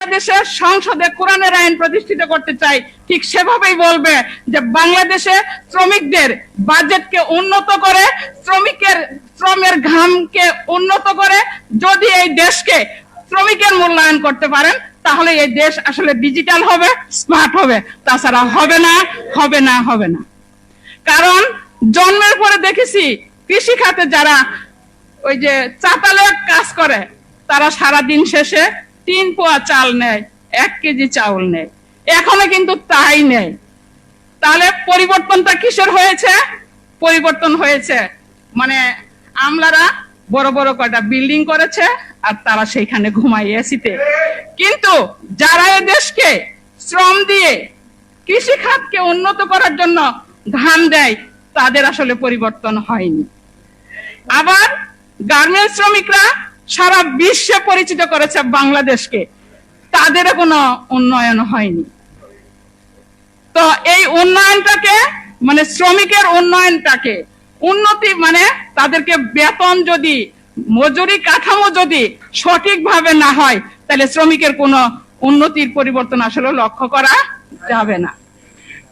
বাংলাদেশের সংসদে কোরআনের আইন প্রতিষ্ঠিত করতে চাই, ঠিক সেভাবেই বলবে যে বাংলাদেশে শ্রমিকদের বাজেটকে উন্নত করে, শ্রমের ঘামকে উন্নত করে যদি এই দেশকে শ্রমিকের মূল্যায়ন করতে পারেন, তাহলে এই দেশ আসলে ডিজিটাল হবে, স্মার্ট হবে। তাছাড়া হবে না, হবে না, হবে না। কারণ জন্মের পরে দেখেছি কৃষি খাতে যারা ওই যে চাতালে কাজ করে, তারা সারাদিন শেষে 3 পোয়া চাল নেয়, 1 কেজি চাউল নেয়। এখনো কিন্তু তাই নেই। তাহলে পরিবর্তনটা কিসের হয়েছে? পরিবর্তন হয়েছে মানে আমলারা বড় বড় কয়টা বিল্ডিং করেছে আর তারা সেইখানে ঘুমায় এসিতে। কিন্তু যারা এই দেশকে শ্রম দিয়ে কৃষি খাতকে উন্নত করার জন্য ঘাম দেয়, তাদের আসলে পরিবর্তন হয়নি। আবার গার্মেন্টস শ্রমিকরা সারা বিশ্বে পরিচিত করেছে বাংলাদেশকে, তাদেরও কোনো উন্নয়ন হয়নি। তো এই উন্নয়নটাকে মানে শ্রমিকের উন্নয়নটাকে উন্নতি মানে তাদেরকে বেতন যদি, মজুরি কাঠামো যদি সঠিকভাবে না হয়, তাহলে শ্রমিকের কোনো উন্নতির পরিবর্তন আসলে লক্ষ্য করা যাবে না।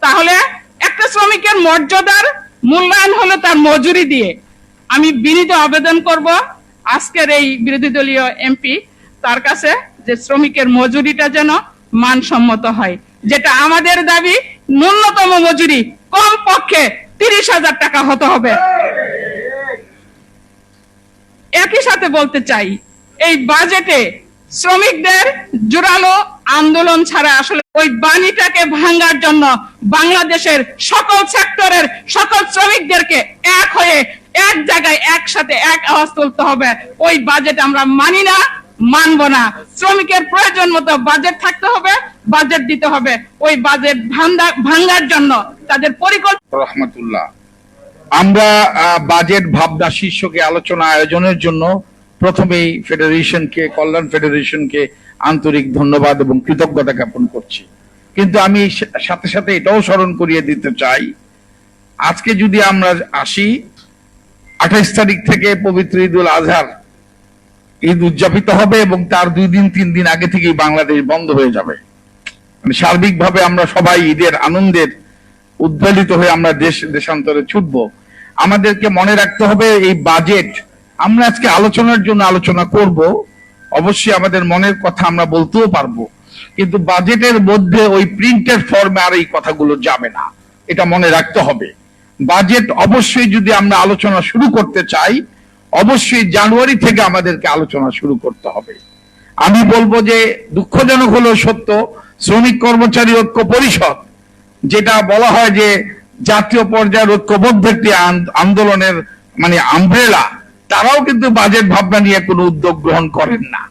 তাহলে একটা শ্রমিকের মর্যাদার মূল্যায়ন হলো তার মজুরি দিয়ে। আমি বিনীত আবেদন করব আজকের এই বিরোধী দলীয় এমপি তার কাছে যে শ্রমিকের মজুরিটা যেন মানসম্মত হয়, যেটা আমাদের দাবি ন্যূনতম মজুরি কমপক্ষে 30,000 টাকা হতে হবে। একই সাথে বলতে চাই, এই বাজেটে শ্রমিকদের জোরালো আন্দোলন ছাড়া আসলে ওই বাণীটাকে ভাঙার জন্য বাংলাদেশের সকল সেক্টরের সকল শ্রমিকদেরকে এক হয়ে এক জায়গায় একসাথে এক আওয়াজ তুলতে হবে। ওই বাজেট আমরা মানি না, মানব না। শ্রমিকের প্রয়োজন মতো বাজেট থাকতে হবে, বাজেট দিতে হবে। ওই বাজেট ভাঙার জন্য তাদের পরিকল্পনা। রহমতুল্লাহ, আমরা বাজেট ভাবনা শীর্ষকে আলোচনা আয়োজনের জন্য প্রথমেই ফেডারেশনকে, কল্যাণ ফেডারেশনকে আন্তরিক ধন্যবাদ এবং কৃতজ্ঞতা জ্ঞাপন করছি। কিন্তু আমি সাথে সাথে এটাও স্মরণ করিয়ে দিতে চাই, আজকে যদি আমরা আসি 28 তারিখ থেকে পবিত্র ঈদুল আজহার ঈদ উদযাপিত হবে এবং তার 2 দিন 3 দিন আগে থেকেই বাংলাদেশ বন্ধ হয়ে যাবে। মানে সার্বিকভাবে আমরা সবাই ঈদের আনন্দের উদ্বেলিত হয়ে আমরা দেশান্তরে ছুটব। আমাদেরকে মনে রাখতে হবে এই বাজেট আমরা আজকে আলোচনার জন্য আলোচনা করব, অবশ্যই আমাদের মনের কথা আমরা বলতেও পারবো, কিন্তু বাজেটের মধ্যে ওই প্রিন্টেড ফর্মে আর এই কথাগুলো যাবে না, এটা মনে রাখতে হবে। বাজেট অবশ্যই যদি আমরা আলোচনা শুরু করতে চাই, অবশ্যই জানুয়ারি থেকে আমাদেরকে আলোচনা শুরু করতে হবে। আমি বলবো যে দুঃখজনক হলো সত্য, শ্রমিক কর্মচারী ঐক্য পরিষদ, যেটা বলা হয় যে জাতীয় পর্যায়ের ঐক্যবদ্ধ একটি আন্দোলনের মানে আমব্রেলা, তারাও কিন্তু বাজেট ভাবনা নিয়ে কোনো উদ্যোগ গ্রহণ করেন না।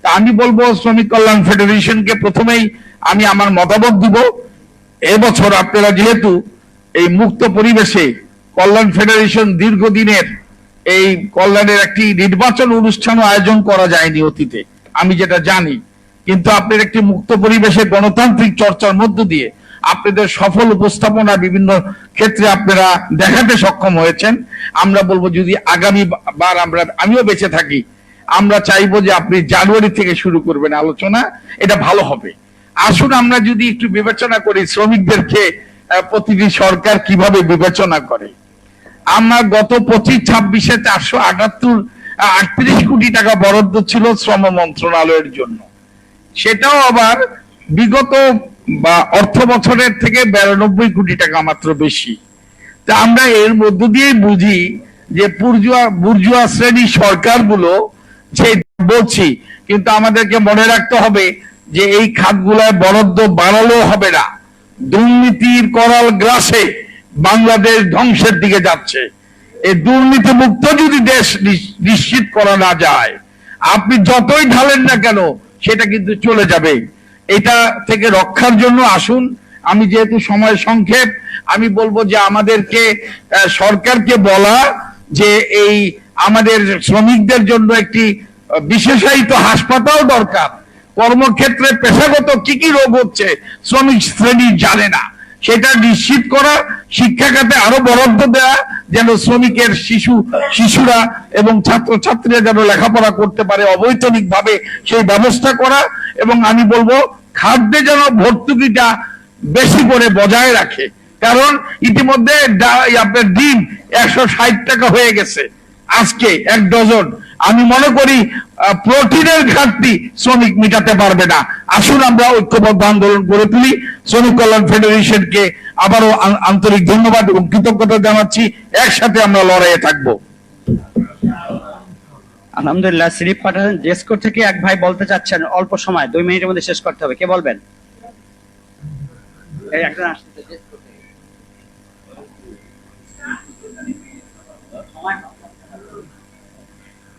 তা আমি বলবো শ্রমিক কল্যাণ ফেডারেশনকে প্রথমেই আমি আমার মতামত দিব। এবছর আপনারা যেহেতু এই মুক্ত পরিবেশে কল্যাণ ফেডারেশন দীর্ঘদিনের এই কল্যাণের একটি নির্বাচন অনুষ্ঠান আয়োজন করা যায়নি অতীতে, আমি যেটা জানি, কিন্তু আপনার একটি মুক্ত পরিবেশে গণতান্ত্রিক চর্চার মধ্য দিয়ে আপনাদের সফল উপস্থাপনা বিভিন্ন ক্ষেত্রে আপনারা দেখাতে সক্ষম হয়েছেন। আমরা বলবো যদি আগামী বার আমিও বেঁচে থাকি, আমরা চাইবো যে আপনি জানুয়ারি থেকে শুরু করবেন আলোচনা, এটা ভালো হবে। আসুন আমরা যদি একটু বিবেচনা করি শ্রমিকদেরকে প্রতিটি সরকার কিভাবে বিবেচনা করে। আমরা গত 25-26-এ 438 কোটি টাকা বরাদ্দ ছিল শ্রম মন্ত্রণালয়ের জন্য, সেটাও আবার বিগত বা অর্থ বছরের থেকে 92 কোটি টাকা মাত্র বেশি। তা আমরা এর মধ্য দিয়ে বুঝি যে বুর্জুয়া শ্রেণীর সরকারগুলো যে বলছি, কিন্তু আমাদেরকে মনে রাখতে হবে যে এই খাতগুলোয় বরাদ্দ বাড়ালেও হবে না। দুর্নীতির করাল গ্রাসে বাংলাদেশ ধ্বংসের দিকে যাচ্ছে। এই দুর্নীতি মুক্ত যদি দেশ নিশ্চিত করা না যায়, আপনি যতই ঢালেন না কেন সেটা কিন্তু চলে যাবে। এটা থেকে রক্ষার জন্য আসুন, আমি যেহেতু সময় সংক্ষেপ, আমি বলবো যে আমাদেরকে সরকারকে বলা যে এই আমাদের শ্রমিকদের জন্য একটি বিশেষায়িত হাসপাতাল দরকার। কর্মক্ষেত্রে পেশাগত কি কি রোগ হচ্ছে শ্রমিক শ্রেণী জানে না, সেটা নিশ্চিত করা, শিক্ষা খাতে আরো বরাদ্দ দেওয়া, যেন শ্রমিকের শিশুরা এবং ছাত্রছাত্রীরা যেন লেখাপড়া করতে পারে অবৈতনিক ভাবে, সেই ব্যবস্থা করা। এবং আমি বলবো খাদ্যে যেন ভর্তুকিটা বেশি করে বজায় রাখে, কারণ ইতিমধ্যে আপনার ডিম 160 টাকা হয়ে গেছে আজকে 1 ডজন। আমি মনে করি প্রোটিনের ঘাটতি শ্রমিক মিটাতে পারবে না। আসুন আমরা ঐক্যবদ্ধ আন্দোলন গড়ে তুলি। শ্রমিক কল্যাণ ফেডারেশনকে আবারও আন্তরিক ধন্যবাদ এবং কৃতজ্ঞতা জানাচ্ছি। একসাথে আমরা লড়াইয়ে থাকবো। আলহামদুলিল্লাহ। স্লিপ পাঠান ডেস্কোর থেকে এক ভাই বলতে চাচ্ছেন, অল্প সময় 2 মিনিটের মধ্যে শেষ করতে হবে। কে বলবেন? এই একটা আসছে ডেস্কো থেকে।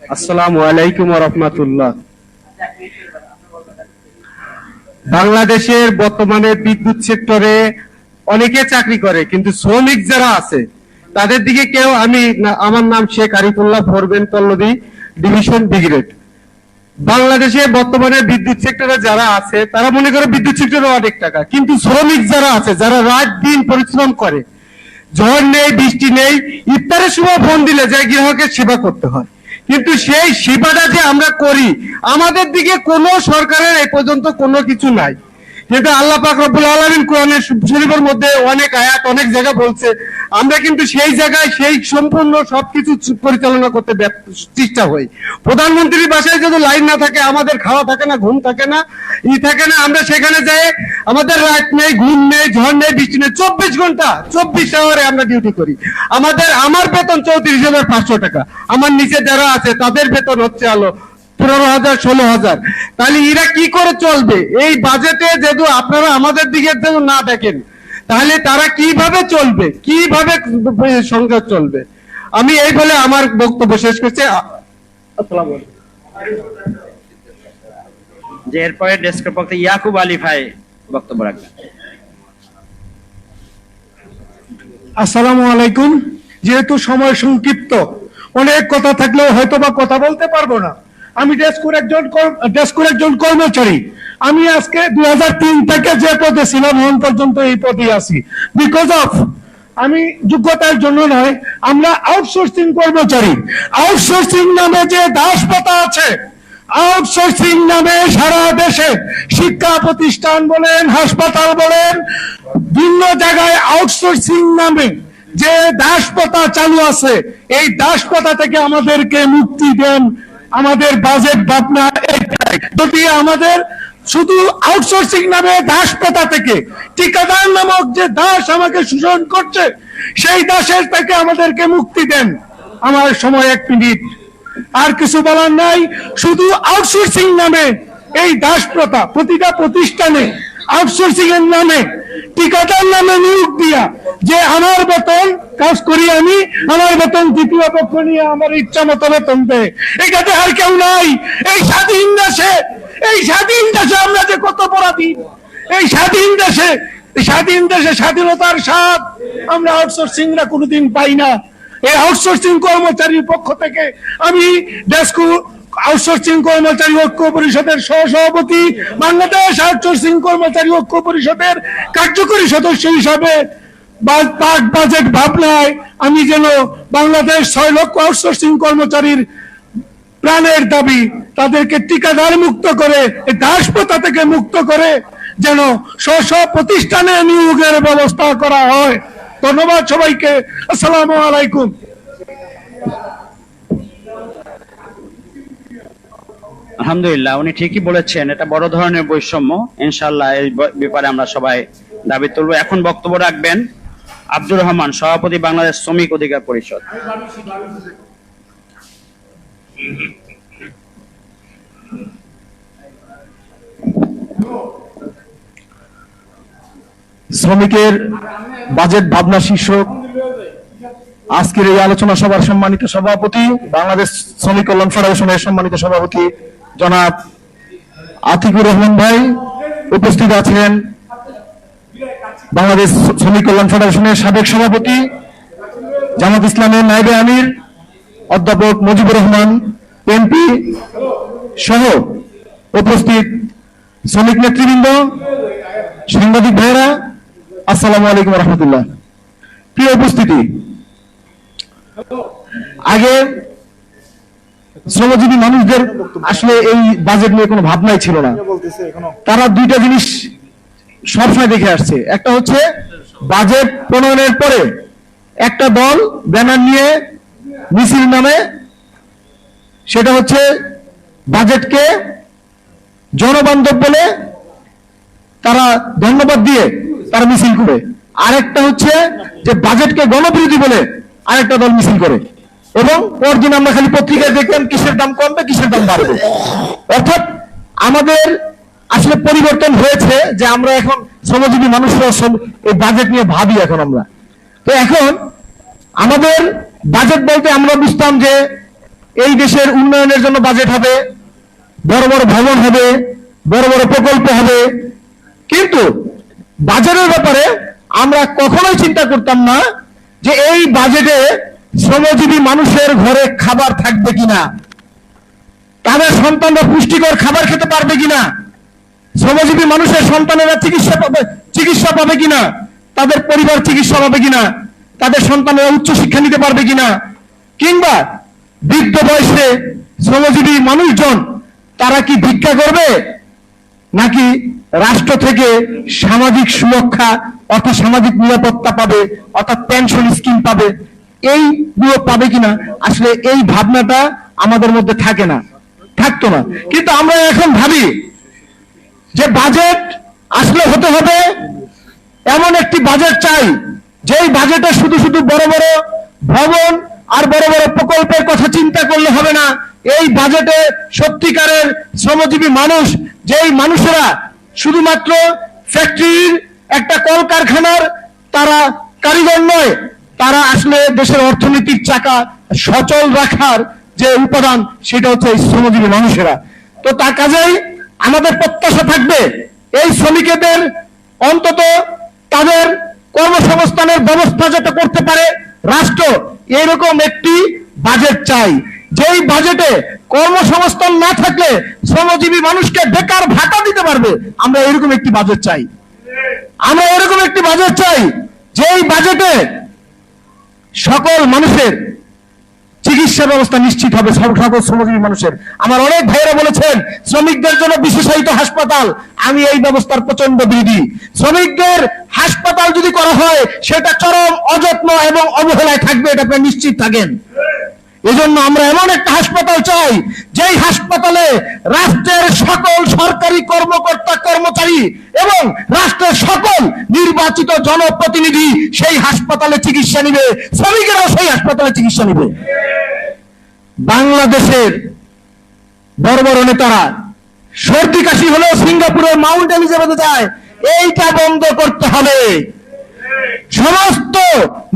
আসসালামু আলাইকুম ওয়া রাহমাতুল্লাহ। বাংলাদেশের বর্তমানে বিদ্যুৎ সেক্টরে অনেকে চাকরি করে, কিন্তু শ্রমিক যারা আছে তাদের দিকে কেউ আমার নাম শেখ আরিফুল্লাহ, ফরবেন পল্লবী, ডিভিশন ব্রিগেড। বাংলাদেশে বর্তমানে বিদ্যুৎ সেক্টরে যারা আছে তারা মনে করে বিদ্যুৎ সেক্টরে অনেক টাকা, কিন্তু শ্রমিক যারা আছে, যারা রাত দিন পরিশ্রম করে, ঝড় নেই বৃষ্টি নেই, ইফতারের সময় ফোন দিলে যায় গ্রাহকের সেবা করতে হয়, কিন্তু সেই সেবাটা যে আমরা করি আমাদের দিকে কোনো সরকারের এই পর্যন্ত কোনো কিছু নাই। কিন্তু আল্লাহ পাক রব্বুল আলামিন কোরআনের শরীফের মধ্যে অনেক আয়াত অনেক জায়গা বলছে, আমরা কিন্তু সেই জায়গায় সেই সম্পূর্ণ সবকিছু পরিচালনা করতে চেষ্টা হই। প্রধানমন্ত্রীর বাসায় যদি লাইন না থাকে, আমাদের খাওয়া থাকে না, ঘুম থাকে না, থাকে না, আমরা সেখানে যাই, আমাদের রাত নেই, ঘুম নেই, ঝড় নেই, বৃষ্টি নেই, 24 ঘন্টা 24 আওয়ারে আমরা ডিউটি করি। আমার বেতন 34,500 টাকা, আমার নিচে যারা আছে তাদের বেতন হচ্ছে 15,000 16,000। তাহলে এরা কি করে চলবে? এই বাজেটে যেহেতু আপনারা আমাদের দিকে না দেখেন, তাহলে তারা কিভাবে চলবে, কিভাবে সংসার চলবে? আমি এই বলে আমার বক্তব্য শেষ করছি। আসসালামু আলাইকুম। যে এরপরে ডেস্কের পক্ষে ইয়াকুব আলী ভাই বক্তব্য রাখবেন। আসসালামু আলাইকুম। যেহেতু সময় সংক্ষিপ্ত, অনেক কথা থাকলেও হয়তো বা কথা বলতে পারবো না। আমি ডেস্কুর একজন কর্মচারী। আমি আজকে 2003 থেকে যে পদে ছিলাম এখন পর্যন্ত এই পদে আছি। বিকজ অফ আমি যোগ্যতার জন্য নয়, আমরা আউটসোর্সিং কর্মচারী। আউটসোর্সিং নামে যে দাসপ্রথা আছে, আউটসোর্সিং নামে সারা দেশে শিক্ষা প্রতিষ্ঠান বলেন, হাসপাতাল বলেন, ভিন্ন জায়গায় আউটসোর্সিং নামে যে দাসপ্রথা চালু আছে, এই দাসপ্রথা থেকে আমাদেরকে মুক্তি দেন। আমাদের বাজেট ভাবনা এটাই। যদি আমাদের শুধু আউটসোর্সিং নামে দাসপ্রথা থেকে, ঠিকাদার নামক যে দাস আমাকে শোষণ করছে, সেই দাসের থেকে আমাদেরকে মুক্তি দেন। আমার সময় 1 মিনিট, আর কিছু বলার নাই। শুধু আউটসোর্সিং নামে এই দাসপ্রথা, প্রতিটা প্রতিষ্ঠানে আউটসোর্সিং এর নামে, ঠিকাদার নামে নিয়োগ দিয়া, যে আমার বেতন কাজ করি আমি, আমার বেতন দ্বিতীয় পক্ষ নিয়ে আমার ইচ্ছা মতো বেতন দেয়। এটাতে আর কেউ নাই। এই স্বাধীন দেশে, এই স্বাধীন দেশে আমরা যে কত পরাধীন, এই স্বাধীন দেশে, স্বাধীনতার স্বাদ আমরা আউটসোর্সিংরা কোনোদিন পাই না। এই আউটসোর্সিং কর্মচারীর পক্ষ থেকে আমি ডেস্কো আউটসোর্সিং কর্মচারী ঐক্য পরিষদের সহসভাপতি, বাংলাদেশ আউটসোর্সিং কর্মচারী ঐক্য পরিষদের কার্যকরী সদস্য হিসাবে বাজেট ভাবনায় আমি যেন বাংলাদেশ 6 লক্ষ আউটসোর্সিং কর্মচারীর প্রাণের দাবি, তাদেরকে ঠিকাদার মুক্ত করে, দাসপ্রথা থেকে মুক্ত করে যেন স্ব প্রতিষ্ঠানে নিয়োগের ব্যবস্থা করা হয়। ধন্যবাদ সবাইকে। আসসালামু আলাইকুম। আলহামদুলিল্লাহ, উনি ঠিকই বলেছেন, এটা বড় ধরনের বৈষম্য। ইনশাআল্লাহ এই ব্যাপারে আমরা সবাই দাবি তুলব। এখন বক্তব্য রাখবেন আব্দুর রহমান, সভাপতি বাংলাদেশ শ্রমিক অধিকার পরিষদ। শ্রমিকের বাজেট ভাবনা শীর্ষক আজকের এই আলোচনা সভার সম্মানিত সভাপতি, বাংলাদেশ শ্রমিক কল্যাণ ফেডারেশনের সম্মানিত সভাপতি জনাব আতিকুর রহমান ভাই, উপস্থিত আছেন বাংলাদেশ শ্রমিক কল্যাণ ফেডারেশনের সাবেক সভাপতি জামাত ইসলামের নায়েবে আমির অধ্যাপক মুজিবুর রহমান এমপি সহ উপস্থিত শ্রমিক নেতৃবৃন্দ, সাংবাদিক ভাইরা, আসসালামু আলাইকুম রহমতুল্লাহ। প্রিয় উপস্থিতি, আগে শ্রমজীবী মানুষদের আসলে এই বাজেট নিয়ে কোনো ভাবনাই ছিল না। তারা দুইটা জিনিস সবসময় দেখে আসছে। একটা হচ্ছে বাজেট প্রণয়নের পরে একটা দল ব্যানার নিয়ে মিছিল নামে, সেটা হচ্ছে বাজেটকে জনবান্ধব বলে তারা ধন্যবাদ দিয়ে তারা মিছিল করে। আরেকটা হচ্ছে যে বাজেটকে গণবিরোধী বলে আরেকটা দল মিছিল করে, এবং পরদিন আমরা খালি পত্রিকায় দেখলাম কিসের দাম কমবে কিসের দাম বাড়বে। অর্থাৎ আমাদের আসলে পরিবর্তন হয়েছে যে আমরা এখন শ্রমজীবী মানুষরা এই বাজেট নিয়ে ভাবি। এখন আমরা তো এখন আমাদের বাজেট বলতে আমরা বুঝতাম যে এই দেশের উন্নয়নের জন্য বাজেট হবে, বড় বড় ভবন হবে, বড় বড় প্রকল্প হবে। কিন্তু বাজেটের ব্যাপারে আমরা কখনোই চিন্তা করতাম না যে এই বাজেটে শ্রমজীবী মানুষের ঘরে খাবার থাকবে কিনা, তাদের সন্তানরা পুষ্টিকর খাবার খেতে পারবে কিনা, শ্রমজীবী মানুষের সন্তানেরা চিকিৎসা পাবে কিনা, তাদের পরিবার চিকিৎসা পাবে কিনা, তাদের সন্তানেরা উচ্চশিক্ষা নিতে পারবে কিনা, কিংবা বৃদ্ধ বয়সে শ্রমজীবী মানুষজন তারা কি ভিক্ষা করবে নাকি রাষ্ট্র থেকে সামাজিক সুরক্ষা অর্থাৎ সামাজিক নিরাপত্তা পাবে, অর্থাৎ পেনশন স্কিম পাবে, এইগুলো পাবে কিনা। আসলে এই ভাবনাটা আমাদের মধ্যে থাকতো না। কিন্তু আমরা এখন ভাবি যে বাজেট আসলে হতে হবে এমন একটি বাজেট চাই যেই বাজেটে শুধু শুধু বড় বড় ভবন আর বড় বড় প্রকল্পের কথা চিন্তা করলে হবে না। এই বাজেটে সত্যিকারের শ্রমজীবী মানুষ, যেই মানুষেরা শুধুমাত্র ফ্যাক্টরির একটা কলকারখানার তারা কারিগর নয়, তারা আসলে দেশের অর্থনীতির চাকা সচল রাখার যে উপাদান সেটা হচ্ছে এই শ্রমজীবী মানুষেরা। তো তার কাজেই আমাদের প্রত্যাশা থাকবে এই শ্রমিকদের অন্তত তাদের কর্মসংস্থানের ব্যবস্থা যাতে করতে পারে রাষ্ট্র, এরকম একটি বাজেট চাই। যেই বাজেটে কর্মসংস্থান না থাকলে শ্রমজীবী মানুষকে বেকার ভাতা দিতে পারবে, আমরা এরকম একটি বাজেট চাই। আমরা এরকম একটি বাজেট চাই যেই বাজেটে সকল মানুষের চিকিৎসা ব্যবস্থা নিশ্চিত হবে, সকল শ্রমজীবী মানুষের। আমার অনেক ভাইয়েরা বলেছেন শ্রমিকদের জন্য বিশেষায়িত হাসপাতাল, আমি এই ব্যবস্থার প্রচন্ড বিরোধী। শ্রমিকদের হাসপাতাল যদি করা হয় সেটা চরম অযত্ন এবং অবহেলায় থাকবে, এটা আপনি নিশ্চিত থাকেন। এজন্য আমরা এমন একটা হাসপাতাল চাই যেই হাসপাতালে রাষ্ট্রের সকল সরকারি কর্মকর্তা কর্মচারী এবং রাষ্ট্রের সকল নির্বাচিত জনপ্রতিনিধি সেই হাসপাতালে চিকিৎসা নিবে, শ্রমিকেরাও সেই হাসপাতালে চিকিৎসা নিবে। বাংলাদেশের বড় বড় নেতারা সর্দি কাশি হলেও সিঙ্গাপুরের মাউন্ট এলিজাবেথে যায়, এইটা বন্ধ করতে হবে। সমস্ত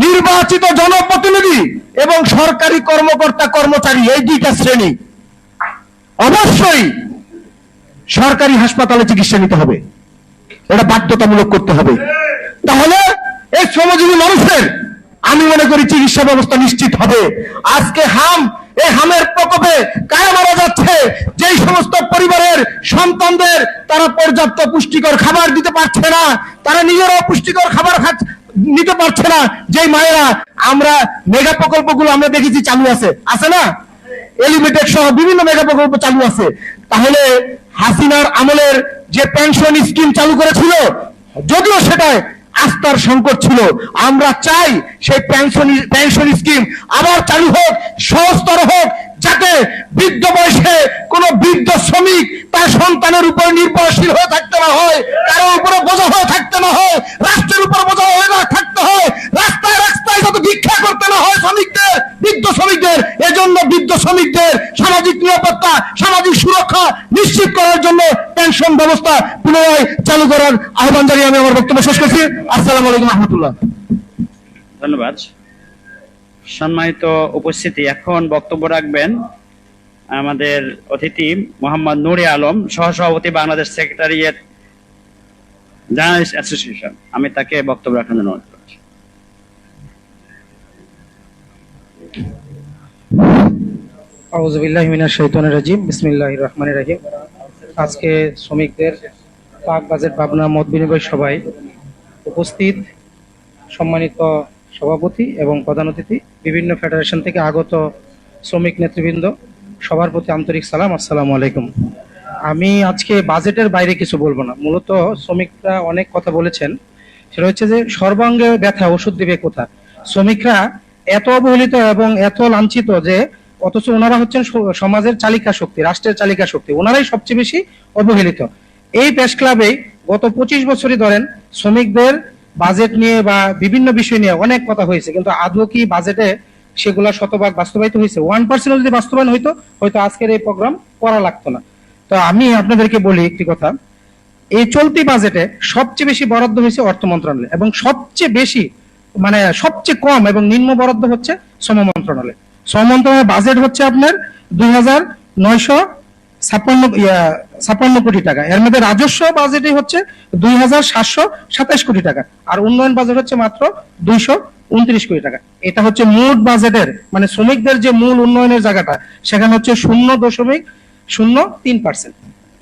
নির্বাচিত জনপ্রতিনিধি এবং সরকারি কর্মকর্তা কর্মচারী এই দুইটা শ্রেণী অবশ্যই সরকারি হাসপাতালে চিকিৎসা নিতে হবে, এটা বাধ্যতামূলক করতে হবে। তাহলে এই শ্রমজীবী মানুষের আমি মনে করি চিকিৎসা ব্যবস্থা নিশ্চিত হবে। আজকে এই হামের প্রকোপে কারা মারা যাচ্ছে, যেই সমস্ত পরিবারের সন্তানদের তারা পর্যাপ্ত পুষ্টিকর খাবার দিতে পারছে না, তারা নিজেরাও পুষ্টিকর খাবার নিতে পারছে না। যেই মায়েরা, আমরা মেগা প্রকল্পগুলো আমরা দেখেছি চালু আছে না, এলিভেটেড সহ বিভিন্ন মেগা প্রকল্প চালু আছে। তাহলে হাসিনার আমলের যে পেনশন স্কিম চালু করেছিল, যদিও সেটায় আস্থার সংকট ছিল, আমরা চাই সেই পেনশন স্কিম আবার চালু হোক, সহজতর হোক, যাতে বৃদ্ধ বয়সে কোন বৃদ্ধ শ্রমিক তার সন্তানের উপর নির্ভরশীল হয়ে থাকতে না হয়, কারো উপরে বোঝা হয়ে থাকতে না হয়, রাষ্ট্রের উপর বোঝা হয়ে না থাকতে হয়, রাস্তায় রাস্তায় যাতে ভিক্ষা করতে না হয় শ্রমিকদের, বৃদ্ধ শ্রমিকদের। এজন্য বৃদ্ধ শ্রমিকদের সামাজিক নিরাপত্তা, সামাজিক সুরক্ষা নিশ্চিত করার জন্য পেনশন ব্যবস্থা পুনরায় চালু করার আহ্বান জানিয়ে আমি আমার বক্তব্য শেষ করছি। আসসালামু আলাইকুম রহমতুল্লাহ। ধন্যবাদ। সম্মানিত উপস্থিতি, এখন বক্তব্য রাখবেন আমাদের অতিথি মোহাম্মদ নুরে আলম, সহসভাপতি বাংলাদেশ সেক্রেটারিয়েট জার্নালিস্ট অ্যাসোসিয়েশন। আমি তাকে বক্তব্য রাখার জন্য অনুরোধ করছি। আউযু বিল্লাহি মিনাশ শাইতানির রাজিম, বিসমিল্লাহির রহমানির রহিম। আজকে শ্রমিকদের পাক বাজেট ভাবনা মত বিনিময় সভায় উপস্থিত সম্মানিত সভাপতি এবং প্রধান অতিথি, বিভিন্ন ফেডারেশন থেকে আগত শ্রমিক নেতৃবৃন্দ, সবার প্রতি আন্তরিক সালাম, আসসালামু আলাইকুম। আমি আজকে বাজেটের বাইরে কিছু বলবো না। মূলত শ্রমিকরা অনেক কথা বলেছেন, সেটা হচ্ছে যে সর্বাঙ্গে ব্যথা ওষুধ দিবে কোথা। শ্রমিকরা এত অবহেলিত এবং এত লাঞ্ছিত যে অথচ ওনারা হচ্ছেন সমাজের চালিকা শক্তি, রাষ্ট্রের চালিকা শক্তি, ওনারাই সবচেয়ে বেশি অবহেলিত। এই প্রেস ক্লাবে গত 25 বছরই ধরেন শ্রমিকদের বাজেট নিয়ে বা বিভিন্ন বিষয় নিয়ে অনেক কথা হয়েছে, কিন্তু আদৌ কি বাজেটে সেগুলা শতভাগ বাস্তবায়িত হয়েছে? 1% যদি বাস্তবায়ন হইতো হয়তো আজকের এই প্রোগ্রাম করা লাগতো না। তো আমি আপনাদেরকে বলি একটি কথা, এই চলতি বাজেটে সবচেয়ে বেশি বরাদ্দ হয়েছে অর্থ মন্ত্রণালয় এবং সবচেয়ে বেশি মানে সবচেয়ে কম এবং নিম্ন বরাদ্দ হচ্ছে শ্রম মন্ত্রণালয়। শ্রম মন্ত্রণালয়ের বাজেট হচ্ছে আপনার 2,956 কোটি টাকা। এর মধ্যে রাজস্ব বাজেটই হচ্ছে 2,727 কোটি টাকা, আর উন্নয়ন বাজেট হচ্ছে মাত্র 229 কোটি টাকা। এটা হচ্ছে মোট বাজেটের মানে শ্রমিকদের যে মূল উন্নয়নের জায়গাটা, সেখানে হচ্ছে 0.03%।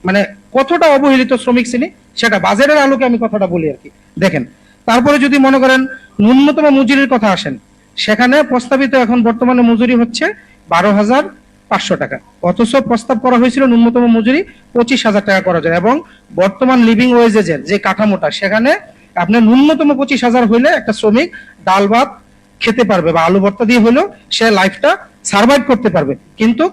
মানে কতটা অবহেলিত শ্রমিক শ্রেণী সেটা বাজেটের আলোকে আমি কথাটা বলি আর কি। দেখেন, তারপরে যদি মনে করেন ন্যূনতম মজুরির কথা আসেন, সেখানে প্রস্তাবিত এখন বর্তমানে মজুরি হচ্ছে 12,500 টাকা, অথচ প্রস্তাব করা হয়েছিল ন্যূনতম মজুরি 25,000 টাকা করা যায়। এবং বর্তমান লিভিং ওয়েজের যে কাঠামোটা, সেখানে আপনার ন্যূনতম 25,000 হইলে একটা শ্রমিক ডাল ভাত খেতে পারবে বা আলু ভর্তা দিয়ে হলেও সে লাইফটা সার্ভাইভ করতে পারবে। কিন্তু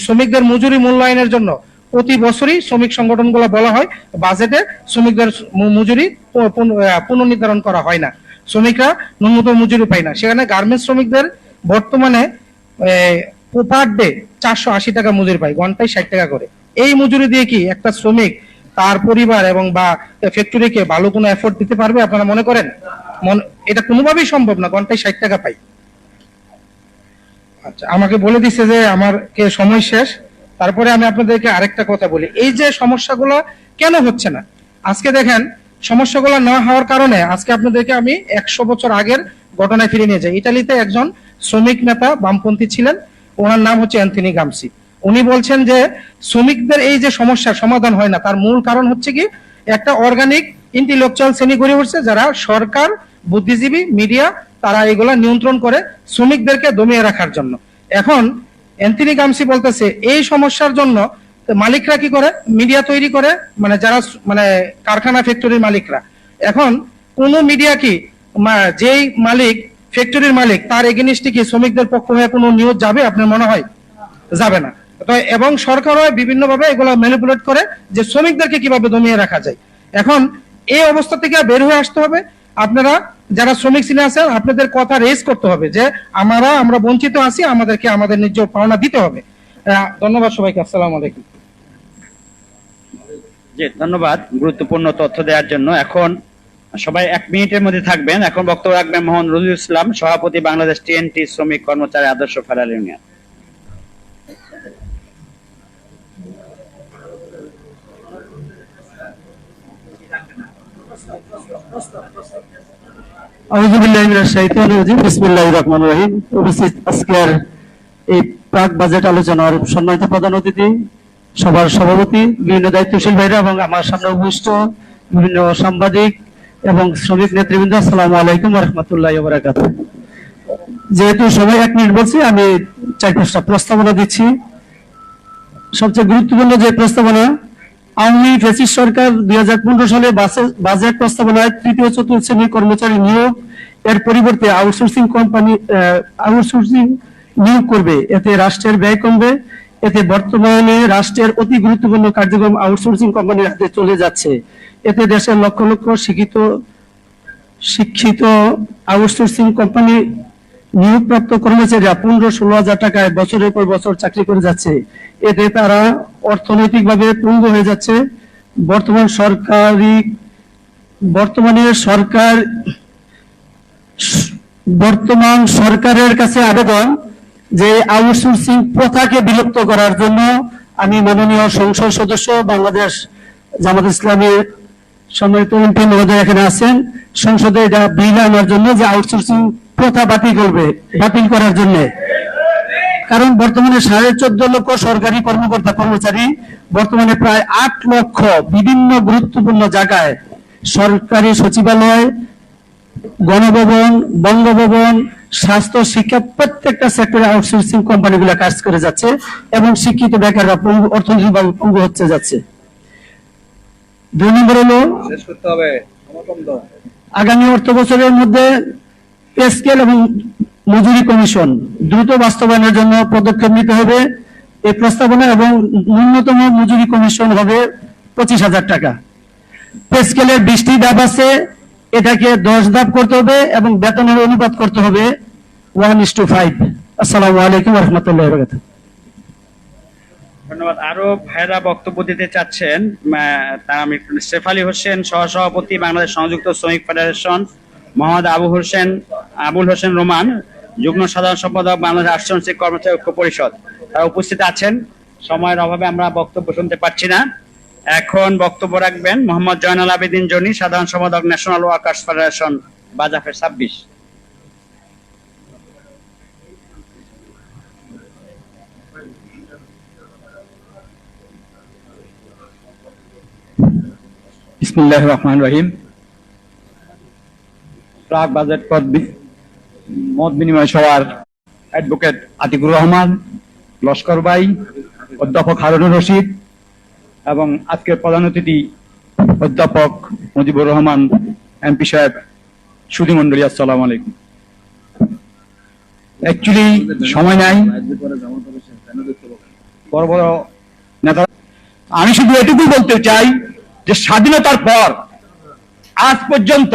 শ্রমিকদের মজুরি মূল্যায়নের জন্য প্রতি বছরই শ্রমিক সংগঠনগুলো বলা হয় বাজেটে শ্রমিকদের মজুরি পুনর্নির্ধারণ করা হয় না, শ্রমিকরা ন্যূনতম মজুরি পায় না। সেখানে গার্মেন্টস শ্রমিকদের বর্তমানে পার ডে 480 টাকা মজুরি পায়, ঘন্টায় 60 টাকা করে। এই মজুরি দিয়ে কি একটা শ্রমিক তার পরিবার এবং বা ফ্যাক্টরিকে ভালো কোনো এফোর্ট দিতে পারবে আপনারা মনে করেন? এটা কোনোভাবেই সম্ভব না, ঘন্টায় 60 টাকা পাই। আচ্ছা, আমাকে বলে দিচ্ছে যে আমার সময় শেষ, তারপরে আমি আপনাদেরকে আরেকটা কথা বলি। এই যে সমস্যাগুলো কেন হচ্ছে না, আজকে দেখেন সমস্যাগুলো না হওয়ার কারণে আজকে আপনাদেরকে আমি 100 বছর আগের ঘটনায় ফিরে নিয়ে যাই। ইতালিতে একজন শ্রমিক নেতা বামপন্থী ছিলেন, ওনার নাম হচ্ছে অ্যান্থনি গামসি। উনি বলছেন যে শ্রমিকদের এই যে সমস্যার সমাধান হয় না, তার মূল কারণ হচ্ছে কি একটা অর্গানিক ইন্টেলেকচুয়াল শ্রেণী গড়ে উঠছে, যারা সরকার, বুদ্ধিজীবী, মিডিয়া, তারা এগুলা নিয়ন্ত্রণ করে শ্রমিকদেরকে দমিয়ে রাখার জন্য। এখন অ্যান্থনি গামসি বলতেছে এই সমস্যার জন্য মালিকরা কি করে, মিডিয়া তৈরি করে, মানে যারা মানে কারখানা ফ্যাক্টরির মালিকরা। এখন কোন মিডিয়া কি যেই মালিক ফ্যাক্টরির মালিক তার এগেনিস্টে কি শ্রমিকদের পক্ষ হয়ে কোনো নিউজ যাবে? আপনার মনে হয় যাবে না। তো এবং সরকারও বিভিন্ন ভাবে এগুলো ম্যানিপুলেট করে যে শ্রমিকদেরকে কিভাবে দমিয়ে রাখা যায়। এখন এই অবস্থা থেকে বের হয়ে আসতে হবে। আপনারা যারা শ্রমিক শ্রেণী আছেন, আপনাদের কথা রেজ করতে হবে যে আমরা বঞ্চিত আছি, আমাদেরকে আমাদের ন্যায্য পাওনা দিতে হবে। ধন্যবাদ সবাইকে, আসসালামু আলাইকুম। জি, ধন্যবাদ গুরুত্বপূর্ণ তথ্য দেওয়ার জন্য। এখন সবাই 1 মিনিটের মধ্যে থাকবেন। এখন বক্তব্য রাখবেন মোহাম্মদ রুজুল ইসলাম, সভাপতি বাংলাদেশ টিএনটি শ্রমিক কর্মচারী আদর্শ ফেডারেল ইউনিয়ন। উপস্থিত আজকের এই প্রাক বাজেট আলোচনার সম্মানিত প্রধান অতিথি, সবার সভাপতি, বিভিন্ন দায়িত্বশীল ভাইরা এবং আমার সামনে উপস্থিত বিভিন্ন সাংবাদিক এবং শ্রমিক নেতৃবৃন্দ, আসসালামু আলাইকুম ওয়া রাহমাতুল্লাহি ওয়া বারাকাতুহু। যেহেতু সবাই 1 মিনিট বলছি, আমি 4-5টা প্রস্তাবনা দিচ্ছি। সবচেয়ে গুরুত্বপূর্ণ যে প্রস্তাবনা, আওয়ামী ফ্যাসিস্ট সরকার 2015 সালে বাজেট প্রস্তাবনায় তৃতীয় চতুর্থ শ্রেণীর কর্মচারী নিয়োগ এর পরিবর্তে আউটসোর্সিং নিয়োগ করবে। এতে রাষ্ট্রের ব্যয় কমবে। এতে বর্তমানে রাষ্ট্রের অতি গুরুত্বপূর্ণ কার্যক্রম আউটসোর্সিং কোম্পানির হাতে চলে যাচ্ছে। এতে দেশের লক্ষ লক্ষ শিক্ষিত আউটসোর্সিং কোম্পানি নিয়োগপ্রাপ্ত কর্মচারীরা 15-16 হাজার টাকায় বছরের পর বছর চাকরি করে যাচ্ছে। এতে তারা অর্থনৈতিকভাবে পঙ্গু হয়ে যাচ্ছে। বর্তমান সরকারের কাছে আবেদন যে আউটসোর্সিং প্রথাকে বিলুপ্ত করার জন্য আমি মাননীয় সংসদ সদস্য বাংলাদেশ জামাত ইসলামীর সম্মানিত এমপি মহোদয় এখানে আছেন, সংসদে এটা বিল আনার জন্য যে আউটসোর্সিং প্রথা বাতিল করার জন্য। কারণ বর্তমানে 14.5 লক্ষ সরকারি কর্মকর্তা কর্মচারী, বর্তমানে প্রায় 8 লক্ষ বিভিন্ন গুরুত্বপূর্ণ জায়গায় সরকারি সচিবালয়, গণভবন, বঙ্গভবন, স্বাস্থ্য, শিক্ষা প্রত্যেকটা সেক্টরে আউটসোর্সিং কোম্পানিগুলো কাজ করে যাচ্ছে এবং শিক্ষিত বেকাররা অর্থনৈতিকভাবে পঙ্গু হচ্ছে যাচ্ছে। 2 নম্বর হলো আগামী অর্থ বছরের মধ্যে পে স্কেল এবং মজুরি কমিশন দ্রুত বাস্তবায়নের জন্য পদক্ষেপ নিতে হবে। এই প্রস্তাবনা এবং ন্যূনতম মজুরি কমিশন হবে 25,000 টাকা। পে স্কেলের 20টি ধাপ আছে, এটাকে 10 ধাপ করতে হবে এবং বেতনের অনুপাত করতে হবে 1:5। আসসালামু আলাইকুম ওয়া রাহমাতুল্লাহি ওয়া বারাকাতুহু। ধন্যবাদ। আরো ভাইরা বক্তব্য দিতে চাচ্ছেন, তার আমি শেফালী হোসেন, সহসভাপতি বাংলাদেশ সংযুক্ত শ্রমিক ফেডারেশন, মোহাম্মদ আবুল হোসেন রোমান, যুগ্ম সাধারণ সম্পাদক বাংলাদেশ আশ্রমশিক কর্মচারী ঐক্য পরিষদ, তারা উপস্থিত আছেন। সময়ের অভাবে আমরা বক্তব্য শুনতে পাচ্ছি না। এখন বক্তব্য রাখবেন মোহাম্মদ জয়নাল আবেদিন জনি, সাধারণ সম্পাদক ন্যাশনাল ওয়ার্কার্স ফেডারেশন বাজাফের 26। বিসমিল্লাহির রহমানির রহিম। প্রাক বাজেট মত বিনিময় সভার অ্যাডভোকেট আতিকুর রহমান, লস্কর ভাই, অধ্যাপক হারুনুর রশিদ এবং আজকের প্রধান অতিথি অধ্যাপক মুজিবুর রহমান এমপি সাহেব, সুধী মন্ডলী, আসসালামু আলাইকুম। অ্যাকচুয়ালি সময় নাই, বড় বড় নেতা, আমি শুধু এটুকুই বলতে চাই যে স্বাধীনতার পর আজ পর্যন্ত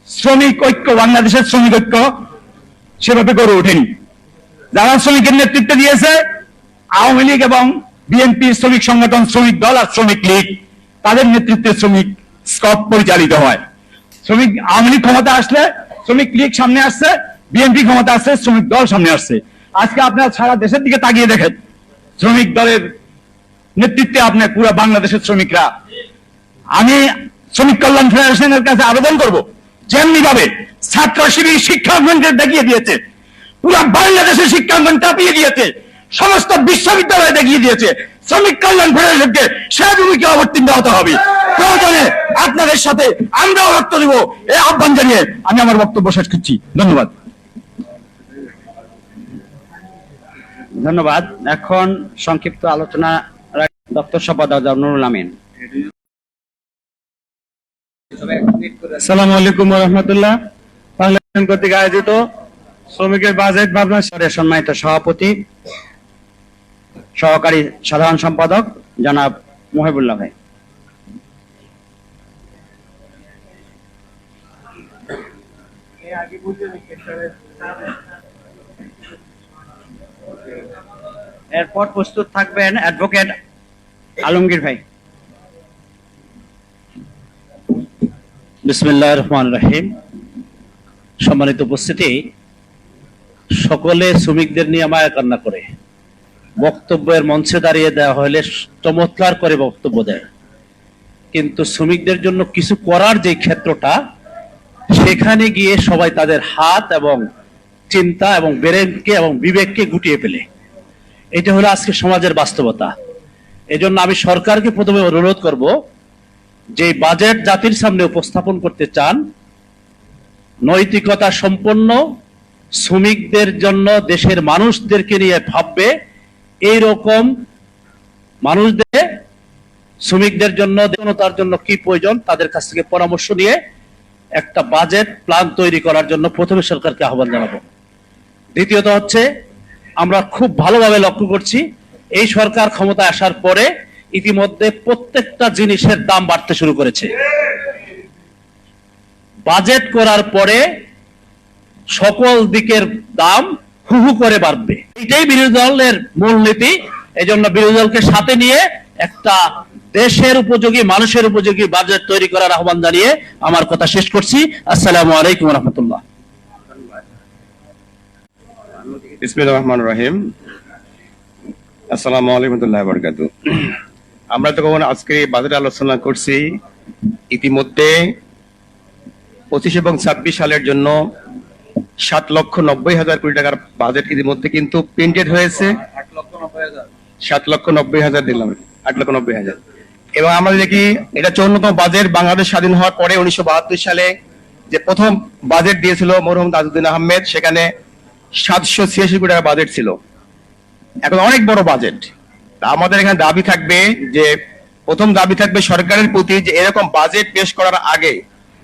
শ্রমিক ঐক্য, বাংলাদেশের শ্রমিক ঐক্য সেভাবে গড়ে ওঠেনি। যারা শ্রমিকের নেতৃত্ব দিয়েছে আওয়ামী লীগ এবং বিএনপি, শ্রমিক সংগঠন, শ্রমিক দল আর শ্রমিক লীগ, তাদের নেতৃত্বে শ্রমিক স্কপ পরিচালিত হয়। শ্রমিক আওয়ামী লীগ ক্ষমতা আসলে শ্রমিক লীগ সামনে আসছে, বিএনপি ক্ষমতা আসছে, শ্রমিক দল সামনে আসছে। আজকে আপনারা সারা দেশের দিকে তাকিয়ে দেখেন, শ্রমিক দলের নেতৃত্বে আপনার পুরো বাংলাদেশের শ্রমিকরা। আমি শ্রমিক কল্যাণ ফেডারেশনের কাছে আবেদন করব, যেমনি ভাবে ছাত্র শিবির শিক্ষাঙ্গনকে দেখিয়ে দিয়েছে, পুরো বাংলাদেশের শিক্ষাঙ্গন চাপিয়ে দিয়েছে, সমস্ত বিশ্ববিদ্যালয় দেখিয়ে দিয়েছে, শ্রমিক কল্যাণ ফেডারেশনকে সে ভূমিকা অবতীর্ণ হতে হবে। প্রয়োজনে আপনাদের সাথে আমরাও রক্ত দিব, এই আহ্বান জানিয়ে আমি আমার বক্তব্য শেষ করছি। ধন্যবাদ। ধন্যবাদ। এখন সংক্ষিপ্ত আলোচনা দপ্তর সম্পাদক নুরুল আমিন। আসসালামু আলাইকুম ওয়া রাহমাতুল্লাহ। বাংলাদেশ কর্তৃক আয়োজিত শ্রমিকের বাজেট ভাবনা সম্মানিত সভাপতি, সহকারী সাধারণ সম্পাদক জনাব মুহিবুল্লাহ ভাই। এরপর প্রস্তুত থাকবেন অ্যাডভোকেট আলমগীর ভাই। বিসমিল্লাহির রহমানির রহিম। সম্মানিত উপস্থিতি, সকলে শ্রমিকদের নিয়ে মায়া কান্না করে, বক্তব্যের মঞ্চে দাঁড়িয়ে দেওয়া হলে চমৎকার করে বক্তব্য দেয়, কিন্তু শ্রমিকদের জন্য কিছু করার যে ক্ষেত্রটা, সেখানে গিয়ে সবাই তাদের হাত এবং চিন্তা এবং ব্রেনকে এবং বিবেককে গুটিয়ে ফেলে। এটা হলো আজকে সমাজের বাস্তবতা। এজন্য আমি সরকারকে প্রথমে অনুরোধ করব, যে বাজেট জাতির সামনে উপস্থাপন করতে চান, নৈতিকতা সম্পন্ন শ্রমিকদের জন্য, দেশের মানুষদেরকে নিয়ে ভাববে, এইরকম মানুষদের, শ্রমিকদের জন্য, জনতার জন্য কি প্রয়োজন, তাদের কাছ থেকে পরামর্শ নিয়ে একটা বাজেট প্ল্যান তৈরি করার জন্য প্রথমে সরকারকে আহ্বান জানাবো। দ্বিতীয়ত হচ্ছে, আমরা খুব ভালোভাবে লক্ষ্য করছি, এই সরকার ক্ষমতায় আসার পরে ইতিমধ্যে প্রত্যেকটা জিনিসের দাম বাড়তে শুরু করেছে। বাজেট করার পরে সকল দিকের দাম হু হু করে বাড়বে, এটাই বিরোধী দলের মূলনীতি। এই জন্য বিরোধী দলকে সাথে নিয়ে একটা দেশের উপযোগী, মানুষের উপযোগী বাজেট তৈরি করার আহ্বান জানিয়ে আমার কথা শেষ করছি। আসসালামু আলাইকুম ওয়া রাহমাতুল্লাহ। বিসমিল্লাহির রহমানির রহিম। আসসালামু আলাইকুম ওয়া রাহমাতুল্লাহি ওয়া বারাকাতুহু। আমরা তো আজকে বাজেট আলোচনা করছি, ইতিমধ্যে 25 এবং 26 সালের জন্য 7,90,000 কোটি টাকার বাজেট ইতিমধ্যে কিন্তু প্রিন্টেড হয়েছে। 7,90,000 দিলাম, 8,90,000। এবং আমরা দেখি এটা 54তম বাজেট বাংলাদেশ স্বাধীন হওয়ার পরে 1972 সালে যে প্রথম বাজেট দিয়েছিল মরহুম তাজউদ্দিন আহমেদ, সেখানে 786 কোটি টাকা বাজেট ছিল। এখন অনেক বড় বাজেট। আমাদের এখানে দাবি থাকবে যে প্রথম দাবি থাকবে সরকারের প্রতি যে এরকম বাজেট পেশ করার আগে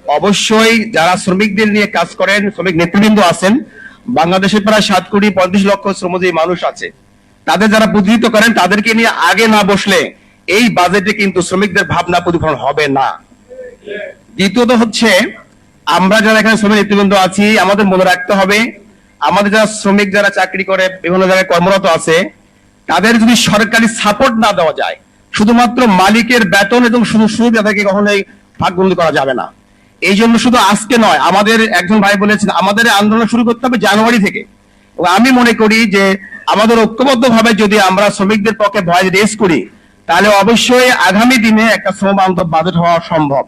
অবশ্যই যারা শ্রমিকদের নিয়ে কাজ করেন, শ্রমিক নেতৃবৃন্দ আছেন, বাংলাদেশে প্রায় 7,35,00,000 শ্রমজীবী মানুষ আছে, তাদের যারা প্রতিনিধিত্ব করেন তাদেরকে নিয়ে আগে না বসলে এই বাজেটে কিন্তু শ্রমিকদের ভাবনা প্রতিফলন হবে না। দ্বিতীয়ত হচ্ছে, আমরা যারা এখানে শ্রমিক নেতৃবৃন্দ আছি আমাদের মনে রাখতে হবে আমাদের যারা শ্রমিক যারা চাকরি করে বিভিন্ন জায়গায় কর্মরত আছে তাদের যদি সরকারি সাপোর্ট না দেওয়া যায়, শুধুমাত্র মালিকের বেতন এবং শুধু তাদেরকে কখনোই ভাগবন্দি করা যাবে না। এই জন্য শুধু আজকে নয়, আমাদের একজন ভাই বলেছেন আমাদের আন্দোলন শুরু করতে হবে জানুয়ারি থেকে। এবং আমি মনে করি যে আমাদের ঐক্যবদ্ধ ভাবে যদি আমরা শ্রমিকদের পক্ষে ভয়েস রেজ করি তাহলে অবশ্যই আগামী দিনে একটা শ্রম বান্ধব বাজেট হওয়া সম্ভব।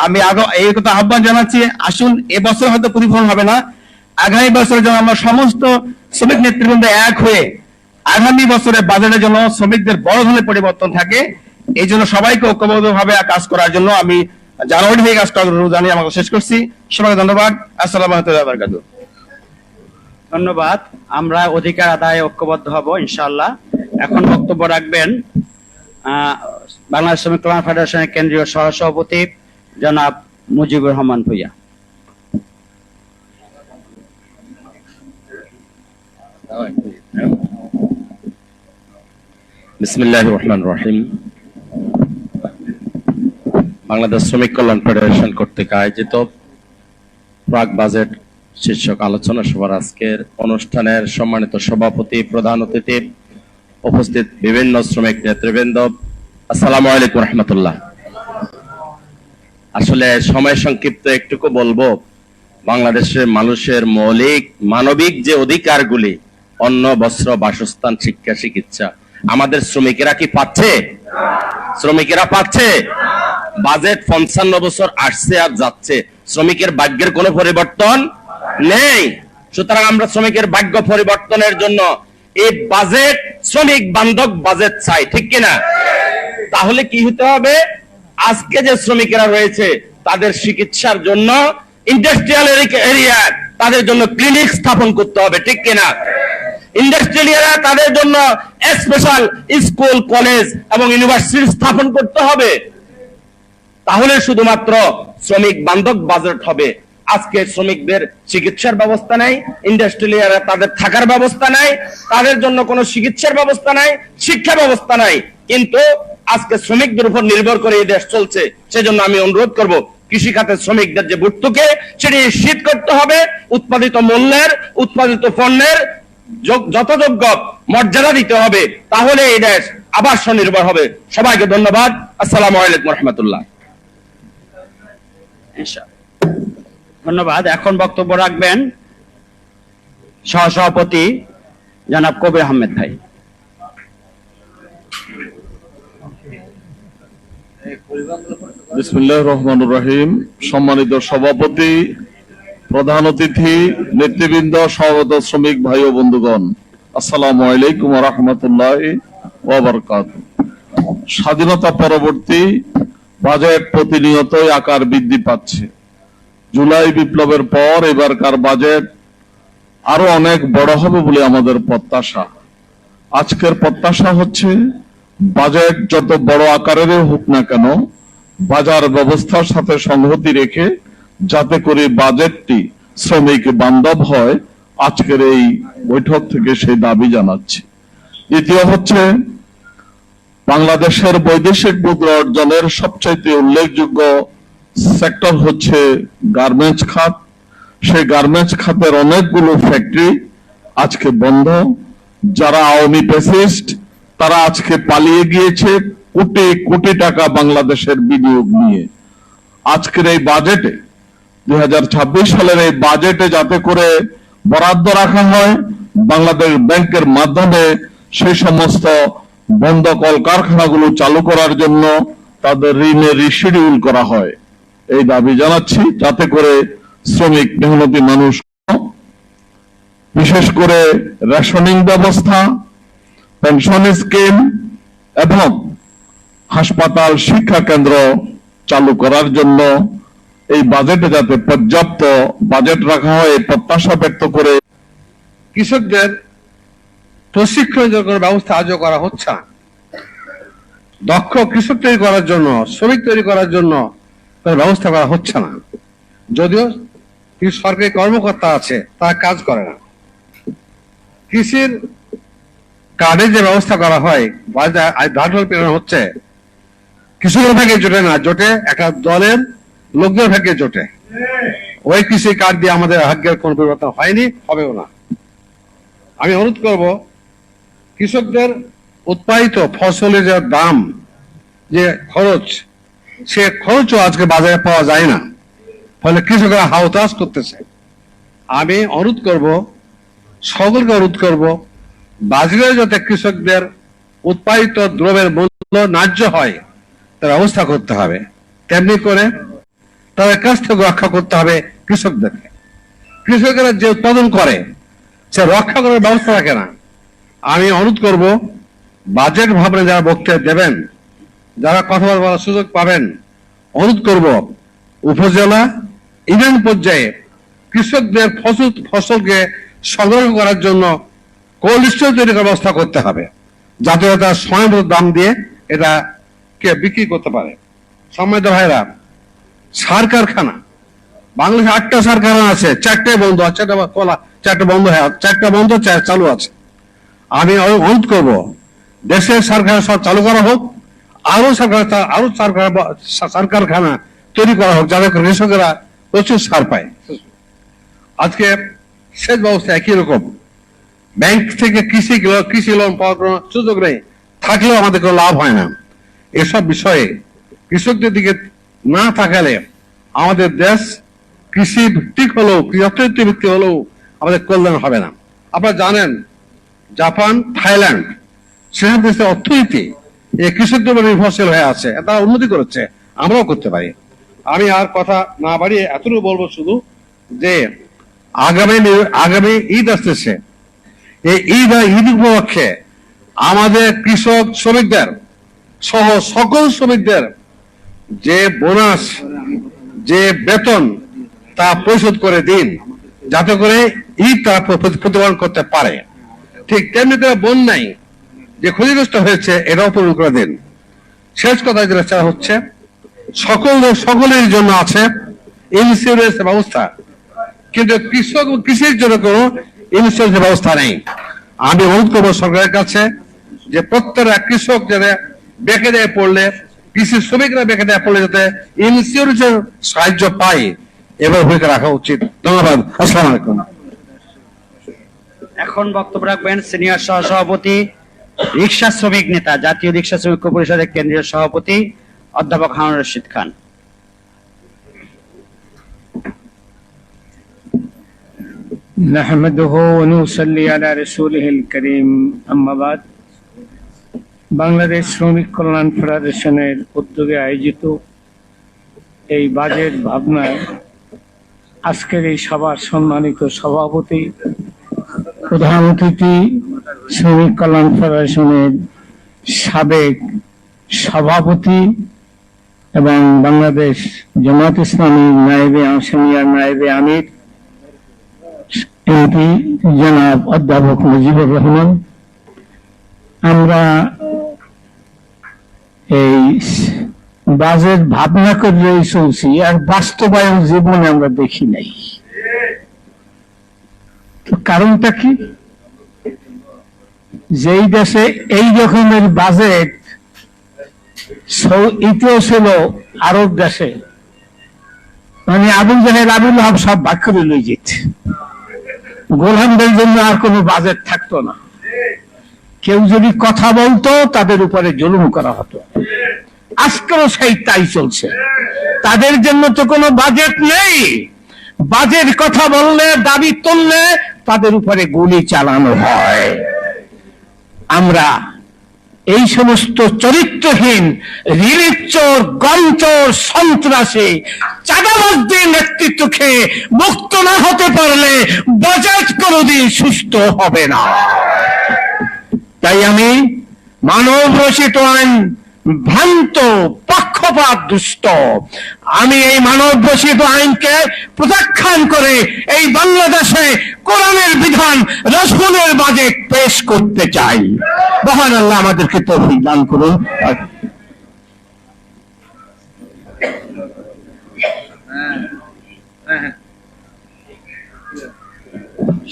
আমি এই কথা আহ্বান জানাচ্ছি, আসুন এবছর হয়তো প্রতিফলন হবে না, আগামী বছরের জন্য আমরা সমস্ত শ্রমিক নেতৃবৃন্দ এক হয়ে আগামী বছরের বাজেটের জন্য শ্রমিকদের বড় ধরনের পরিবর্তন থাকে, এই জন্য সবাইকে ঐক্যবদ্ধ ভাবে কাজ করার জন্য আমি জানুয়ারি থেকে কাজ করার অনুরোধ জানিয়ে আমাকে শেষ করছি। সবাইকে ধন্যবাদ। আসসালামু আলাইকুম ওয়া বারাকাতুহু। ধন্যবাদ। আমরা অধিকার আদায়ে ঐক্যবদ্ধ হব ইনশাআল্লাহ। এখন বক্তব্য রাখবেন বাংলাদেশ শ্রমিক কল্যাণ ফেডারেশনের কেন্দ্রীয় সহসভাপতি জনাব মুজিবুর রহমান ভূঁইয়া। বিসমিল্লাহির রহমানির রহিম। বাংলাদেশ শ্রমিক কল্যাণ ফেডারেশন কর্তৃক আয়োজিত প্রাক বাজেট শীর্ষক আলোচনা সভার আজকের অনুষ্ঠানের সম্মানিত সভাপতি, প্রধান অতিথি, উপস্থিত বিভিন্ন শ্রমিক নেতৃবৃন্দ, আসসালামু আলাইকুম রহমতুল্লাহ। আসলে সময় সংক্ষিপ্ত একটুকু বলবো, বাংলাদেশের মানুষের মৌলিক মানবিক যে অধিকারগুলি, অন্ন, বস্ত্র, বাসস্থান, শিক্ষা, চিকিৎসা, আমাদের শ্রমিকেরা কি পাচ্ছে? শ্রমিকেরা পাচ্ছে? বাজেট 55 বছর আসছে আর যাচ্ছে, শ্রমিকের ভাগ্যের কোনো পরিবর্তন নেই। সুতরাং আমরা শ্রমিকের ভাগ্য পরিবর্তনের জন্য এই বাজেট শ্রমিক বান্ধব বাজেট চাই, ঠিক কিনা? তাহলে কি হতে হবে? আজকে যে শ্রমিকেরা রয়েছে তাদের চিকিৎসার জন্য ইন্ডাস্ট্রিয়াল এরিয়া তাদের জন্য ক্লিনিক স্থাপন করতে হবে, ঠিক কিনা? ইন্ডাস্ট্রিয়াল এরিয়া তাদের জন্য স্পেশাল স্কুল, কলেজ এবং ইউনিভার্সিটি স্থাপন করতে হবে। তাহলে শুধুমাত্র শ্রমিক বান্ধব বাজেট হবে। আজকে শ্রমিকদের চিকিৎসার ব্যবস্থা নাই, ইন্ডাস্ট্রিয়াল এরিয়া তাদের থাকার ব্যবস্থা নাই, তাদের জন্য কোনো চিকিৎসার ব্যবস্থা নাই, শিক্ষা ব্যবস্থা নাই, কিন্তু আজকে শ্রমিকদের উপর নির্ভর করে এই দেশ চলছে। সেজন্য আমি অনুরোধ করব কৃষি খাতের শ্রমিকদের যে ভর্তুকি সেটি নিশ্চিত করতে হবে, উৎপাদিত মূল্যের, উৎপাদিত পণ্যের যথাযোগ্য মর্যাদা দিতে হবে, তাহলে এই দেশ আবার স্বনির্ভর হবে। সবাইকে ধন্যবাদ। আসসালামু আলাইকুম রহমতুল্লাহ। ধন্যবাদ। এখন বক্তব্য রাখবেন সহসভাপতি জনাব কবির আহমেদ ভাই। বিসমিল্লাহির রহমানির রহিম। সম্মানিত সভাপতি, প্রধান অতিথি, নেতৃবৃন্দ, সমবেত শ্রমিক ভাই ও বন্ধুগণ, আসসালামু আলাইকুম ওয়া রাহমাতুল্লাহি ওয়া বারাকাতুহু। স্বাধীনতা পরবর্তী বাজেট প্রতিনিয়তই আকার বৃদ্ধি পাচ্ছে। জুলাই বিপ্লবের পর এবারকার বাজেট আরো অনেক বড় হবে বলে আমাদের প্রত্যাশা। আজকের প্রত্যাশা হচ্ছে বাজেট যত বড় আকারের হোক না কেন, বাজার ব্যবস্থার সাথে সংহতি রেখে যাতে করে বাজেটটি শ্রমিক বান্ধব হয়, আজকের এই বৈঠক থেকে সেই দাবি জানাচ্ছি। দ্বিতীয় হচ্ছে, বাংলাদেশের বৈদেশিক মুদ্রা অর্জনের সবচাইতে উল্লেখযোগ্য সেক্টর হচ্ছে গার্মেন্টস খাত। সেই গার্মেন্টস খাতের অনেকগুলো ফ্যাক্টরি আজকে বন্ধ। যারা আওয়ামী ফ্যাসিস্ট তারা আজকে পালিয়ে গিয়েছে কোটি কোটি টাকা বাংলাদেশের বিনিয়োগ নিয়ে। আজকের এই বাজেটে 2026 সালের এই বাজেটে যাতে করে বরাদ্দ রাখা হয়, বাংলাদেশ ব্যাংকের মাধ্যমে সেই সমস্ত বন্ধ কলকারখানাগুলো চালু করার জন্য তাদের ঋণের রিশিডিউল করা হয়, এই দাবি জানাচ্ছি। যাতে করে শ্রমিক মেহনতি মানুষ, বিশেষ করে রেশনিং ব্যবস্থা, পেনশন স্কিম এবং হাসপাতাল, শিক্ষা কেন্দ্র চালু করার জন্য এই বাজেটে যাতে পর্যাপ্ত বাজেট রাখা হয় এই প্রত্যাশা ব্যক্ত করে কৃষকদের প্রশিক্ষণের জন্য কোনো ব্যবস্থা আজও করা হচ্ছে না। দক্ষ কৃষক তৈরি করার জন্য, শ্রমিক তৈরি করার জন্য কোনো ব্যবস্থা করা হচ্ছে না। যদিও কিছু সরকারি কর্মকর্তা আছে, তারা কাজ করে না। কৃষির কার্ডের যে ব্যবস্থা করা হয়, ধারণ প্রেরণ হচ্ছে, কৃষকের ভাগে জোটে না, জোটে একটা দলের লোকদের ভাগে জোটে। ওই কৃষি কার্ড দিয়ে আমাদের ভাগ্যের কোনো পরিবর্তন হয়নি, হবেও না। আমি অনুরোধ করব, কৃষকদের উৎপাদিত ফসলের যে দাম, যে খরচ, সে খরচও আজকে বাজারে পাওয়া যায় না, ফলে কৃষকরা হাওতাস করতেছে। আমি অনুরোধ করব, সকলকে অনুরোধ করব, বাজারে যাতে কৃষকদের উৎপাদিত দ্রব্যের মূল্য ন্যায্য হয় তার ব্যবস্থা করতে হবে। তেমনি করে তাদের কাছ থেকে রক্ষা করতে হবে কৃষকদেরকে। কৃষকেরা যে উৎপাদন করে সে রক্ষা করার ব্যবস্থা রাখে না। আমি অনুরোধ করব, বাজেট ভাবনা যারা বক্তব্য দেবেন, যারা কথা বলার সুযোগ পাবেন, অনুরোধ করব উপজেলা ইউনিয়ন পর্যায়ে কৃষকদের ফসলকে সংগ্রহ করার জন্য কোল্ড স্টোর তৈরি করার ব্যবস্থা করতে হবে, যাতে তারা সময়মতো দাম দিয়ে এটা কে বিক্রি করতে পারে। সম্মানিত ভাইরা, সার কারখানা, বাংলাদেশে 8টা সার কারখানা আছে, 4টাই বন্ধ, 4টা বন্ধ হয়ে, 4টা বন্ধ, 4 চালু আছে। আমি অনুরোধ করব, দেশের সার কারখানা সব চালু করা হোক, আরো সার কারখানা তৈরি করা হোক, যাতে কৃষকেরা প্রচুর সার পায়। আজকে সেচ ব্যবস্থা একই রকম, ব্যাংক থেকে কৃষি লোন পাওয়ার কোনো সুযোগ নেই, থাকলেও আমাদের কোনো লাভ হয় না। এসব বিষয়ে কৃষকদের দিকে না তাকালে আমাদের দেশ কৃষি ভিত্তিক হলেও, অর্থনীতি ভিত্তিক হলেও আমাদের কল্যাণ হবে না। আপনারা জানেন, জাপান, থাইল্যান্ড, সেসব দেশের অর্থনীতি এই কৃষকদের উপর নির্ভরশীল হয়ে আছে, তারা উন্নতি করেছে, আমরাও করতে পারি। আমি আর কথা না বাড়িয়ে এতটুকু বলবো শুধু যে আগামী ঈদ আসতেছে, এই ঈদ উপলক্ষে আমাদের কৃষক শ্রমিকদের সহ সকল শ্রমিকদের যে বোনাস, যে বেতন, তা পরিশোধ করে দিন, যাতে করে ঈদ তারা প্রতিপালন করতে পারে। ঠিক তেমনি করে বন্যায় যে ক্ষতিগ্রস্ত হয়েছে, এটাও পূরণ করে দিন। শেষ কথা যেটা চাওয়া হচ্ছে, সকলের জন্য আছে ইন্স্যুরেন্স ব্যবস্থা, কিন্তু কৃষির জন্য কোনো ইন্স্যুরেন্স ব্যবস্থা নেই। আমি অনুরোধ করবো সরকারের কাছে যে প্রত্যেকটা কৃষক যাতে বেঁকে দেয় পড়লে, কৃষি শ্রমিকরা বেঁকে দেয় পড়লে যাতে ইন্স্যুরেন্সের সাহায্য পায়, এবার ভূমিকা রাখা উচিত। ধন্যবাদ। আসসালামু আলাইকুম। এখন বক্তব্য রাখবেন সিনিয়র সহসভাপতি, রিকশা শ্রমিক নেতা, জাতীয় রিকশা শ্রমিক পরিষদের কেন্দ্রীয় সভাপতি অধ্যাপক হারুন রশিদ খান। نحمده ونصلي على رسوله الكريم أما بعد। বাংলাদেশ শ্রমিক কল্যাণ ফেডারেশনের উদ্যোগে আয়োজিত এই বাজেট ভাবনায় আজকের এই সভার সম্মানিত সভাপতি, প্রধান অতিথি, শ্রমিক কল্যাণ ফেডারেশনের সাবেক সভাপতি এবং বাংলাদেশ জামাত ইসলামী সিনিয়র নায়েবে আমির এমপি জনাব অধ্যাপক মুজিবুর রহমান, আমরা এই বাজেট ভাবনা করে চলছি, আর বাস্তবায়ন জীবনে আমরা দেখি নাই। কারণটা কি? যেই দেশে এই রকমের বাজেট ইতিহাস ছিল আরব দেশে, মানে আবুল জাহেল আবুল আহাব সব ভাগ করে লই যেত, গোলামদের জন্য আর কোনো বাজেট থাকতো না। কেউ যদি কথা বলতো তাদের উপরে জুলুম করা হতো। আজকেও সেই তাই চলছে। তাদের জন্য তো কোনো বাজেট নেই। বাজেট কথা বললে, দাবি তুললে তাদের উপরে গুলি চালানো হয়। আমরা এই সমস্ত চরিত্রহীন রিলিফ চোর, গঞ্চোর, সন্ত্রাসী, চাঁদাবাজদের নেতৃত্ব খেয়ে মুক্ত না হতে পারলে বাজেট কোনোদিন সুস্থ হবে না। তাই আমি মানব রচিত আইন, ভ্রান্ত, পক্ষপাত দুষ্ট। আমি এই মানব রচিত আইনকে প্রত্যাখ্যান করে এই বাংলাদেশে কোরআনের বিধান, রাসূলের বাজেট পেশ করতে চাই। মহান আল্লাহ আমাদেরকে তৌফিক দান করুন।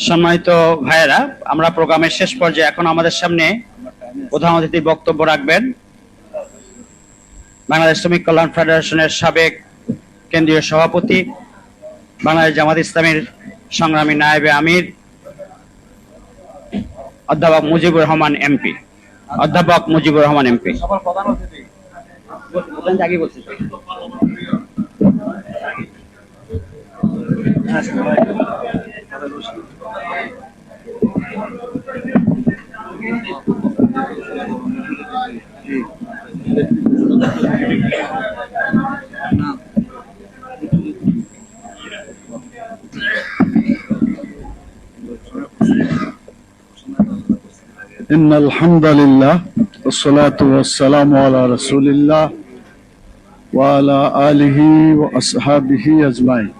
সম্মানিত ভাইয়েরা, আমরা প্রোগ্রামের শেষ পর্যায়ে, এখন আমাদের সামনে প্রধান অতিথি বক্তব্য রাখবেন বাংলাদেশ শ্রমিক কল্যাণ ফেডারেশনের সাবেক কেন্দ্রীয় সভাপতি, বাংলাদেশ জামাত ইসলামীর সংগ্রামী নায়েবে আমির অধ্যাপক মুজিবুর রহমান এমপি। অধ্যাপক মুজিবুর রহমান এমপি। إن الحمد لله والصلاة والسلام على رسول الله وعلى آله وأصحابه أجمعين.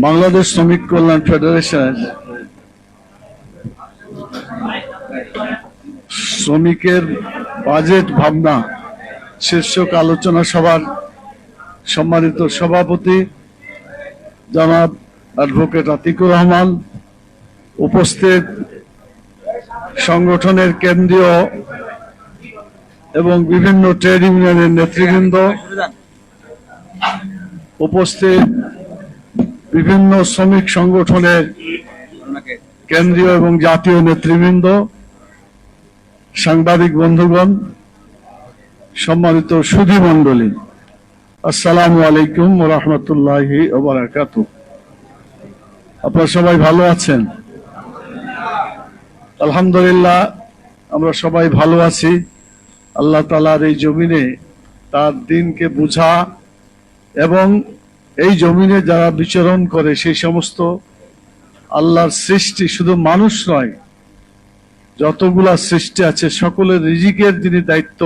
বাংলাদেশ শ্রমিক কল্যাণ ফেডারেশন শ্রমিকের বাজেট ভাবনা শীর্ষক আলোচনা সভার সম্মানিত সভাপতি জনাব অ্যাডভোকেট আতিকুর রহমান, উপস্থিত সংগঠনের কেন্দ্রীয় এবং বিভিন্ন ট্রেড ইউনিয়নের নেতৃবৃন্দ, উপস্থিত বিভিন্ন শ্রমিক সংগঠনের কেন্দ্রীয় এবং জাতীয় নেতৃবৃন্দ, সাংবাদিক বন্ধুগণ, সম্মানিত সুধী মণ্ডলী, আসসালামু আলাইকুম ওয়া রাহমাতুল্লাহি ওয়া বারাকাতুহু। আপনারা সবাই ভালো আছেন? আলহামদুলিল্লাহ, আমরা সবাই ভালো আছি। আল্লাহ তাআলার এই জমিনে তার দ্বীনকে বুঝা এবং এই জমিনে যারা বিচরণ করে সেই সমস্ত আল্লাহর সৃষ্টি, শুধু মানুষ নয়, যতগুলা সৃষ্টি আছে সকলের রিজিকের যিনি দায়িত্ব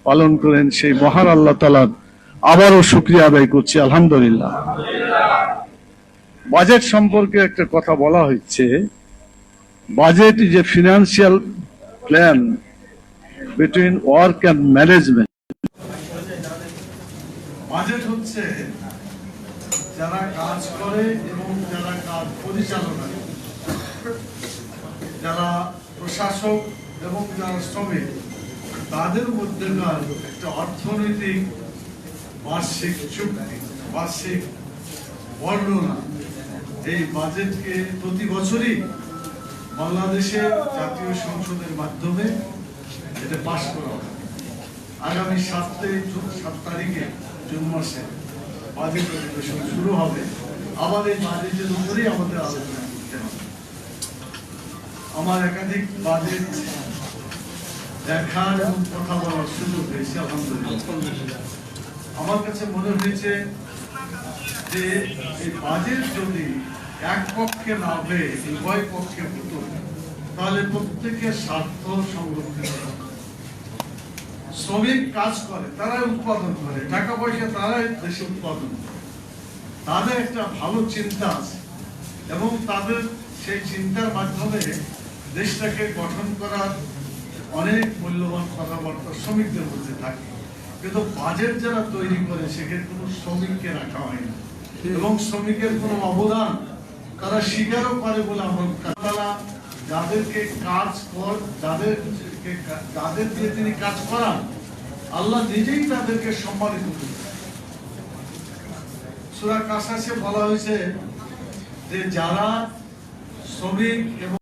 পালন করেন, সেই মহান আল্লাহ তাআলার আবারও শুকরিয়া আদায় করছি আলহামদুলিল্লাহ। বাজেট সম্পর্কে একটা কথা বলা হচ্ছে, budget is a financial plan between work and management. Budget হচ্ছে যারা কাজ করে এবং যারা কাজ পরিচালনা করে, যারা প্রশাসক এবং যারা শ্রমিক, তাদের মধ্যেকার একটা অর্থনৈতিক বার্ষিক চুক্তি, বার্ষিক বর্ণনা। এই বাজেটকে প্রতি বছরই বাংলাদেশের জাতীয় সংসদের মাধ্যমে এটা পাশ করা হবে। আগামী 7 তারিখে জুন মাসে বাজেট অধিবেশন শুরু হবে। আবার এই বাজেটের উপরেই আমাদের আলোচনা করতে হবে। আমার একাধিক বাজেট দেখার এবং কথা বলার সুযোগ হয়েছে আলহামদুলিল্লাহ। আমার কাছে মনে হয়েছে যে এই বাজেট যদি এক পক্ষে না হয়ে উভয় পক্ষে হতো, তাহলে প্রত্যেকের স্বার্থ সংরক্ষিত হবে। শ্রমিক কাজ করে, তারাই উৎপাদন করে, টাকা পয়সা তারাই দেশে উৎপাদন করে, তাদের একটা ভালো চিন্তা আছে এবং তাদের সেই চিন্তার মাধ্যমে দেশটাকে গঠন করার অনেক মূল্যবান কথাবার্তা শ্রমিকদের মধ্যে থাকে। কিন্তু বাজেট যারা তৈরি করে সেখানে কোনো শ্রমিককে রাখা হয় না এবং শ্রমিকের কোনো অবদান তারা স্বীকারও করে বলে আমার তারা যাদেরকে যাদের দিয়ে তিনি কাজ করান, আল্লাহ নিজেই তাদেরকে সম্মানিত করেন। সূরা কাসাসে বলা হয়েছে যে যারা শ্রমিক এবং